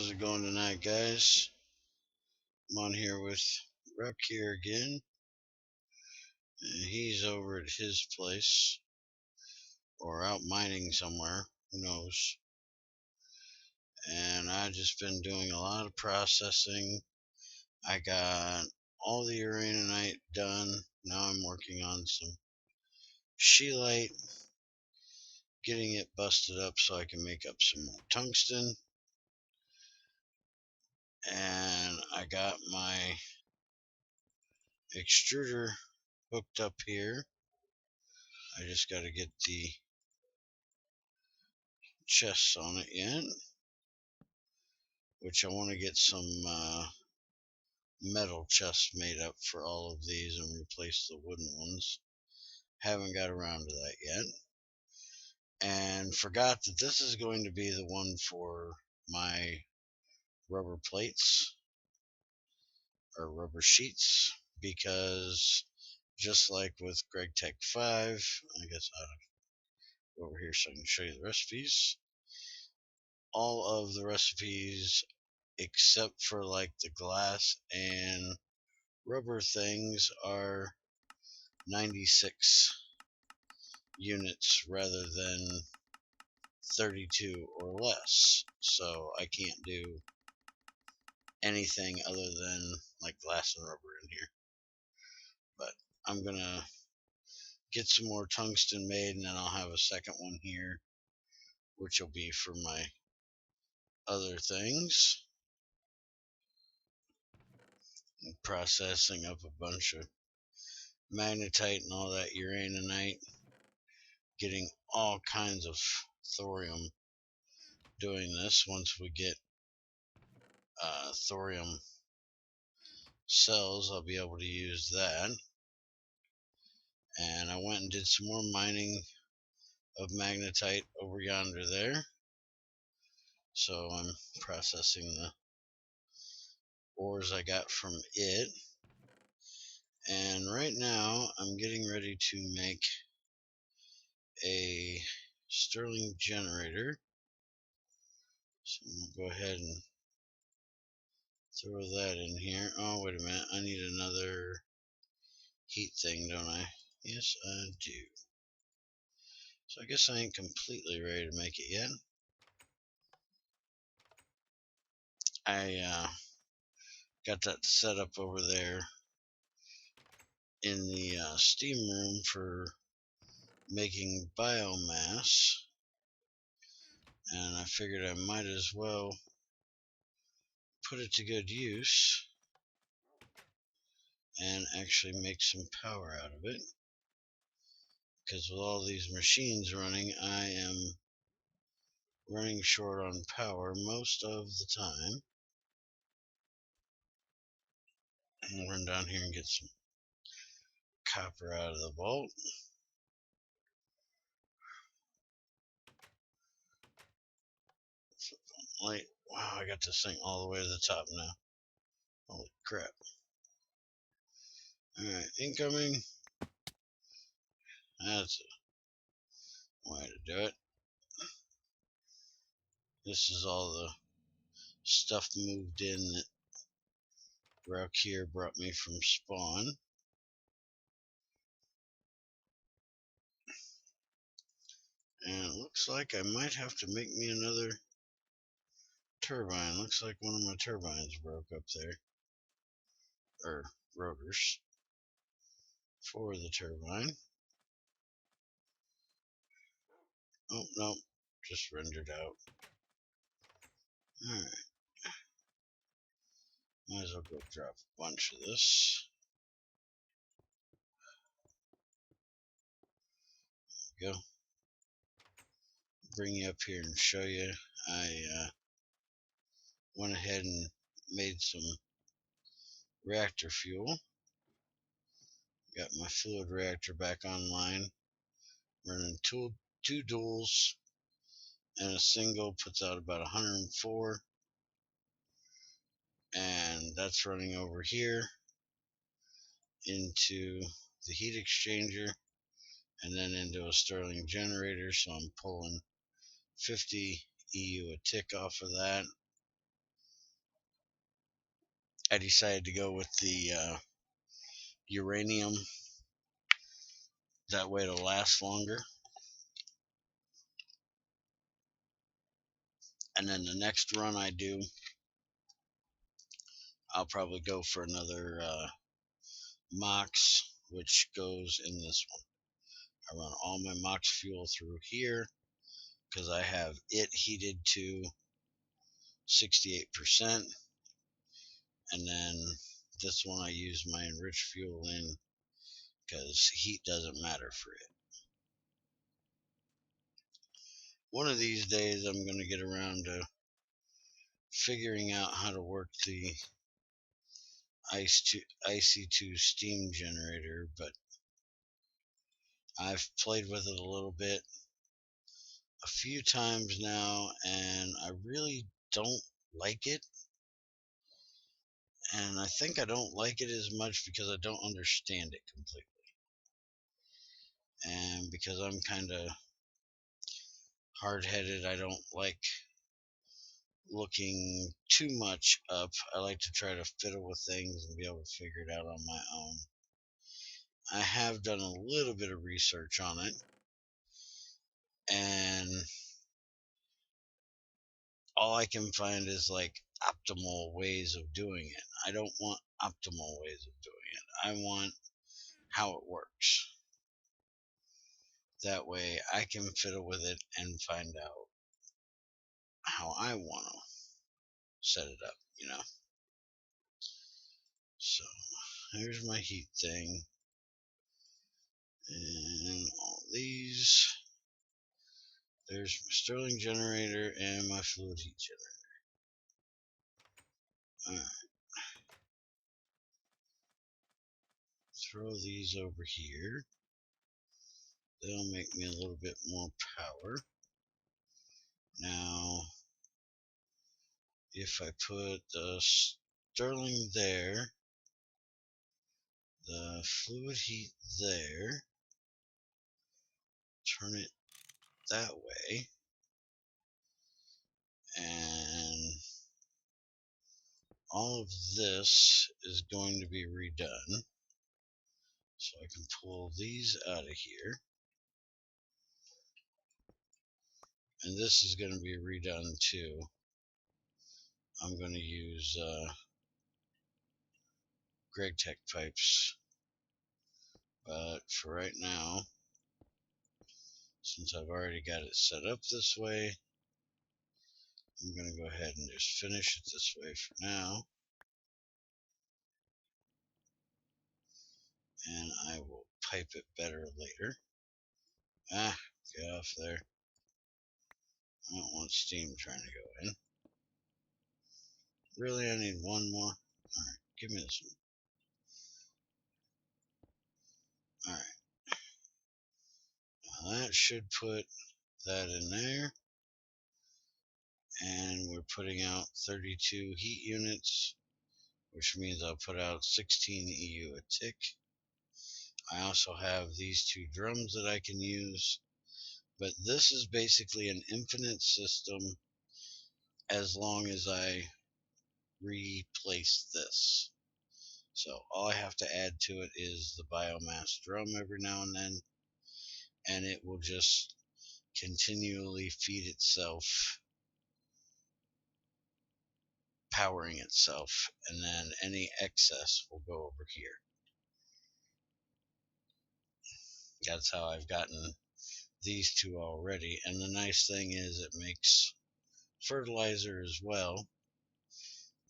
How's it going tonight, guys? I'm on here with Ruck here again. He's over at his place or out mining somewhere, who knows. And I've just been doing a lot of processing. I got all the uraninite done. Now I'm working on some scheelite, getting it busted up so I can make up some more tungsten. And I got my extruder hooked up here. I just got to get the chests on it yet, which I want to get some metal chests made up for all of these and replace the wooden ones. Haven't got around to that yet, and forgot that this is going to be the one for my rubber plates or rubber sheets, because just like with Gregtech 5, I guess I'll go over here so I can show you the recipes. All of the recipes except for like the glass and rubber things are 96 units rather than 32 or less, so I can't do anything other than like glass and rubber in here. But I'm gonna get some more tungsten made, and then I'll have a second one here, which will be for my other things. I'm processing up a bunch of magnetite and all that uraninite, getting all kinds of thorium doing this. Once we get thorium cells, I'll be able to use that. And I went and did some more mining of magnetite over yonder there, so I'm processing the ores I got from it. And right now I'm getting ready to make a Stirling generator, so I'm going to go ahead and throw that in here. Oh, wait a minute, I need another heat thing, don't I? Yes, I do. So I guess I ain't completely ready to make it yet. I got that set up over there in the steam room for making biomass, and I figured I might as well put it to good use and actually make some power out of it, because with all these machines running, I am running short on power most of the time. I'll run down here and get some copper out of the vault. Light. Wow, I got this thing all the way to the top now. Holy crap. Alright, incoming. That's a way to do it. This is all the stuff moved in that Rock here brought me from spawn. And it looks like I might have to make me another turbine. Looks like one of my turbines broke up there. Or rotors for the turbine. Oh, no, just rendered out. Alright. Might as well go drop a bunch of this. There we go. Bring you up here and show you. I went ahead and made some reactor fuel. Got my fluid reactor back online. Running two duals and a single, puts out about 104. And that's running over here into the heat exchanger and then into a Stirling generator, so I'm pulling 50 EU a tick off of that. I decided to go with the uranium. That way it'll last longer. And then the next run I do, I'll probably go for another MOX, which goes in this one. I run all my MOX fuel through here because I have it heated to 68%. And then this one I use my enriched fuel in because heat doesn't matter for it. One of these days I'm going to get around to figuring out how to work the IC2 steam generator, but I've played with it a little bit a few times now, and I really don't like it. And I think I don't like it as much because I don't understand it completely. And because I'm kind of hard-headed, I don't like looking too much up. I like to try to fiddle with things and be able to figure it out on my own. I have done a little bit of research on it, and all I can find is like optimal ways of doing it. I don't want optimal ways of doing it. I want how it works. That way I can fiddle with it and find out how I want to set it up, you know. So here's my heat thing, and all these. There's my Stirling generator and my fluid heat generator. Alright. Throw these over here. They'll make me a little bit more power. Now, if I put the Stirling there, the fluid heat there, turn it that way, and all of this is going to be redone. So I can pull these out of here. And this is going to be redone too. I'm going to use Gregtech pipes. But for right now, since I've already got it set up this way, I'm going to go ahead and just finish it this way for now. And I will pipe it better later. Ah, get off there. I don't want steam trying to go in. Really, I need one more? Alright, give me this one. Alright. Now that should put that in there. And we're putting out 32 heat units, which means I'll put out 16 EU a tick. I also have these two drums that I can use, but this is basically an infinite system as long as I replace this. So all I have to add to it is the biomass drum every now and then, and it will just continually feed itself, powering itself, and then any excess will go over here. That's how I've gotten these two already. And the nice thing is it makes fertilizer as well.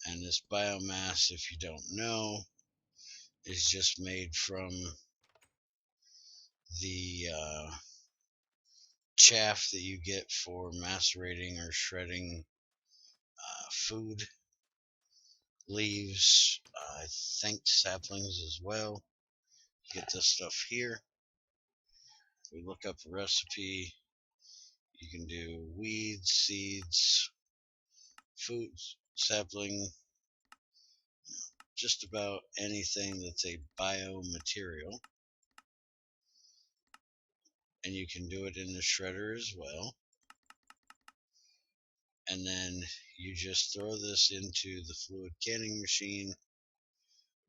And this biomass, if you don't know, is just made from the chaff that you get for macerating or shredding food, leaves, I think saplings as well. You get this stuff here. If we look up a recipe, you can do weeds, seeds, foods, sapling, just about anything that's a biomaterial. And you can do it in the shredder as well. And then you just throw this into the fluid canning machine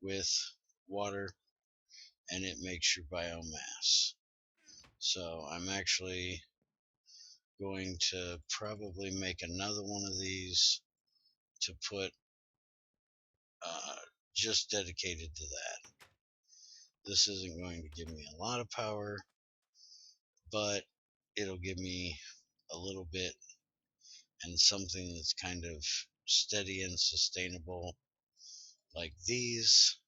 with water, and it makes your biomass. So I'm actually going to probably make another one of these to put just dedicated to that. This isn't going to give me a lot of power, but it'll give me a little bit, and something that's kind of steady and sustainable like these,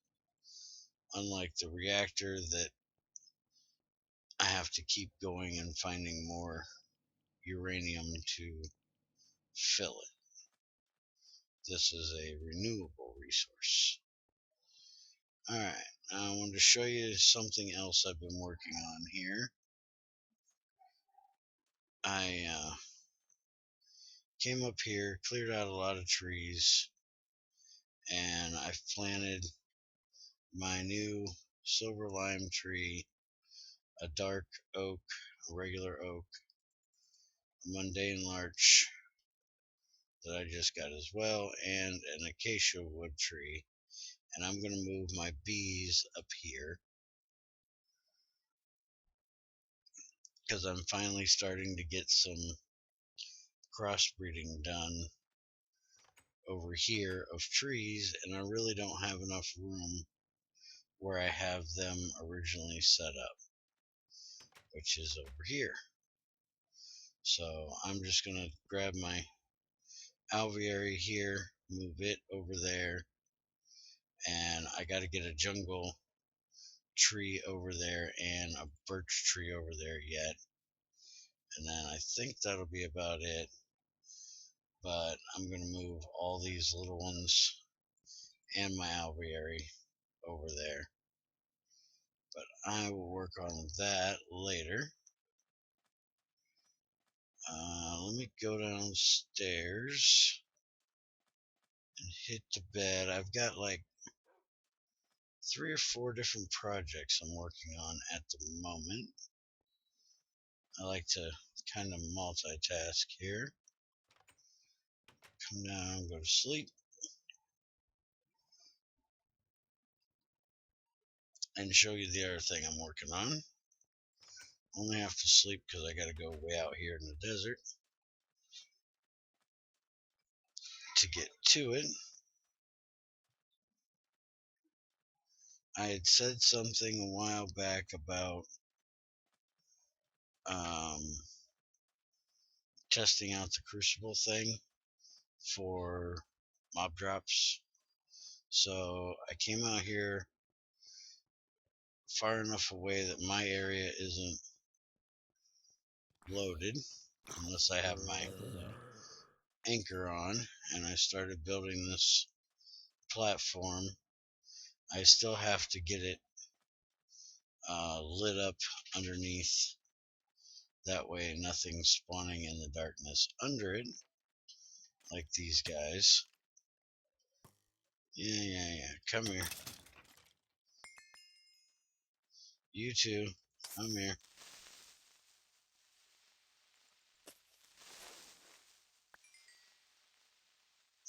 unlike the reactor that I have to keep going and finding more uranium to fill it. This is a renewable resource. Alright, now I wanted to show you something else I've been working on here. I came up here, cleared out a lot of trees, and I've planted my new silver lime tree, a dark oak, a regular oak, a mundane larch that I just got as well, and an acacia wood tree. And I'm going to move my bees up here because I'm finally starting to get some crossbreeding done over here of trees, and I really don't have enough room where I have them originally set up, which is over here. So I'm just going to grab my alveary here, move it over there, and I got to get a jungle tree over there and a birch tree over there yet, and then I think that'll be about it. But I'm going to move all these little ones and my alveary over there, but I will work on that later. Let me go downstairs and hit the bed. I've got like 3 or 4 different projects I'm working on at the moment. I like to kind of multitask here. Come down, go to sleep, and show you the other thing I'm working on. Only have to sleep because I got to go way out here in the desert to get to it. I had said something a while back about testing out the crucible thing for mob drops. So I came out here far enough away that my area isn't loaded unless I have my anchor on, and I started building this platform. I still have to get it lit up underneath, that way nothing's spawning in the darkness under it like these guys. Yeah, come here. You too, come here.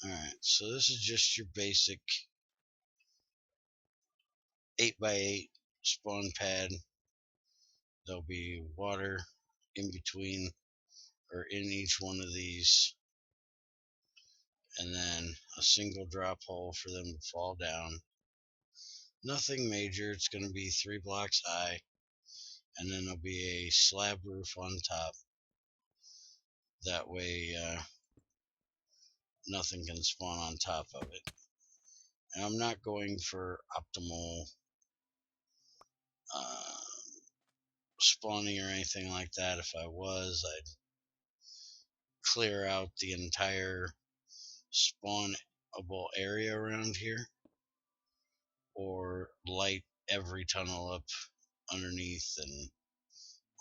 Alright, so this is just your basic 8x8 spawn pad. There'll be water in between or in each one of these, and then a single drop hole for them to fall down. Nothing major. It's going to be 3 blocks high, and then there'll be a slab roof on top. That way nothing can spawn on top of it. And I'm not going for optimal spawning or anything like that. If I was, I'd clear out the entire spawnable area around here, or light every tunnel up underneath and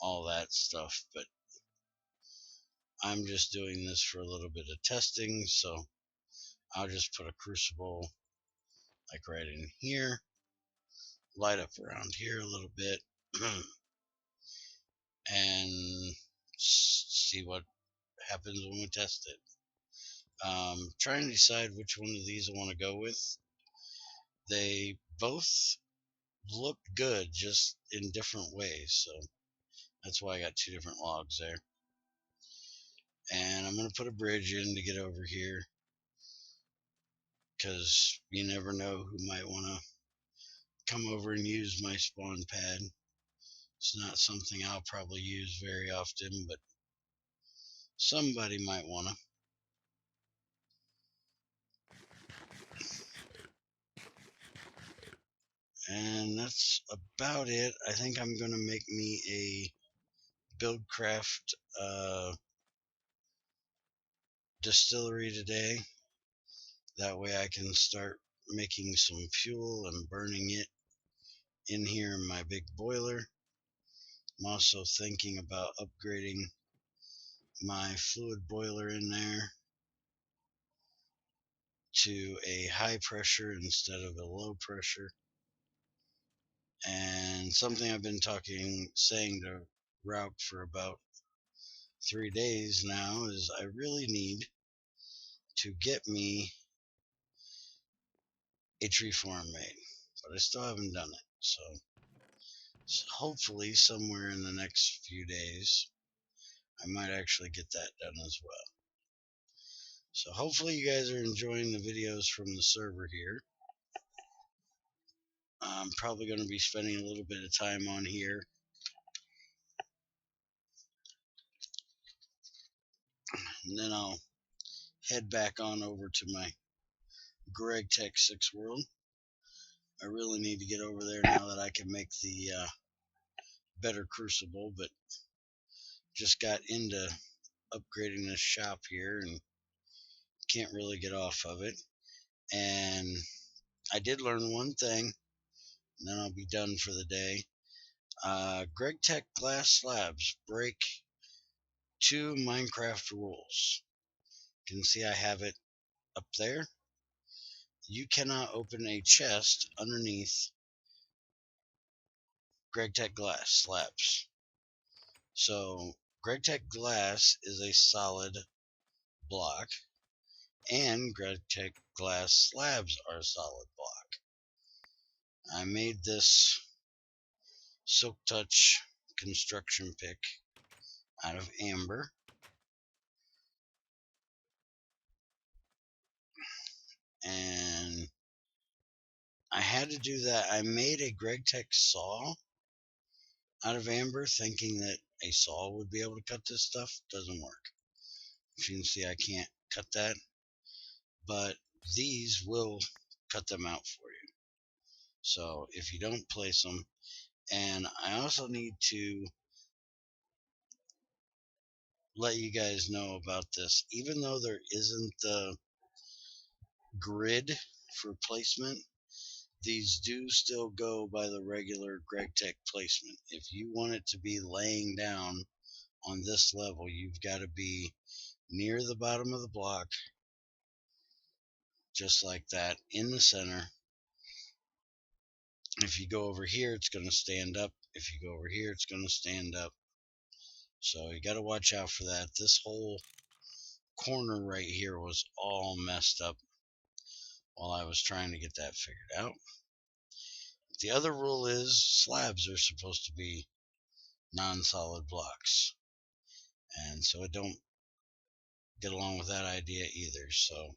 all that stuff. But I'm just doing this for a little bit of testing, so I'll just put a crucible like right in here, light up around here a little bit, and see what happens when we test it. Trying to decide which one of these I want to go with. They both look good, just in different ways. So that's why I got two different logs there. And I'm going to put a bridge in to get over here, because you never know who might want to come over and use my spawn pad. It's not something I'll probably use very often, but somebody might want to. And that's about it. I think I'm going to make me a Buildcraft distillery today. That way I can start making some fuel and burning it in here in my big boiler. I'm also thinking about upgrading my fluid boiler in there to a high pressure instead of a low pressure. And something I've been saying to Rauk for about 3 days now is I really need to get me a tree farm made, but I still haven't done it. So hopefully somewhere in the next few days I might actually get that done as well. So hopefully you guys are enjoying the videos from the server here. I'm probably going to be spending a little bit of time on here, and then I'll head back on over to my Gregtech 6 world. I really need to get over there now that I can make the better crucible, but just got into upgrading this shop here and can't really get off of it. And I did learn one thing, and then I'll be done for the day. Gregtech glass slabs break 2 Minecraft rules. You can see I have it up there. You cannot open a chest underneath Gregtech glass slabs. So Gregtech glass is a solid block, and Gregtech glass slabs are a solid block. I made this Silk Touch construction pick out of amber, and I had to do that. I made a Gregtech saw out of amber thinking that a saw would be able to cut this stuff. Doesn't work. If you can see, I can't cut that, but these will cut them out for you. So if you don't place them, and I also need to let you guys know about this. Even though there isn't the grid for placement, these do still go by the regular Gregtech placement. If you want it to be laying down on this level, you've got to be near the bottom of the block, just like that, in the center. If you go over here, it's going to stand up. If you go over here, it's going to stand up. So you got to watch out for that. This whole corner right here was all messed up while I was trying to get that figured out. The other rule is slabs are supposed to be non-solid blocks, and so I don't get along with that idea either. So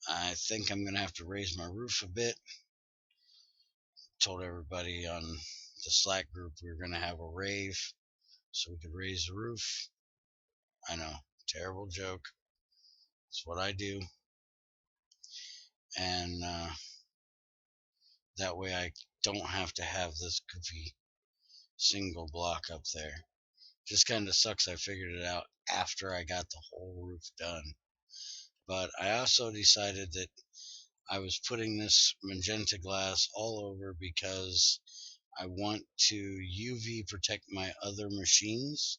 I think I'm gonna have to raise my roof a bit. Told everybody on the Slack group we were gonna have a rave so we could raise the roof. I know, terrible joke. It's what I do, and that way I don't have to have this goofy single block up there. Just kind of sucks. I figured it out after I got the whole roof done. But I also decided that I was putting this magenta glass all over because I want to UV protect my other machines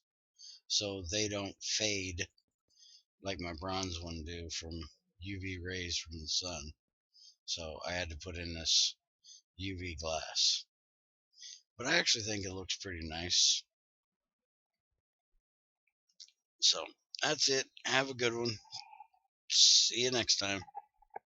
so they don't fade like my bronze one do from UV rays from the sun. So I had to put in this UV glass. But I actually think it looks pretty nice. So that's it. Have a good one. See you next time.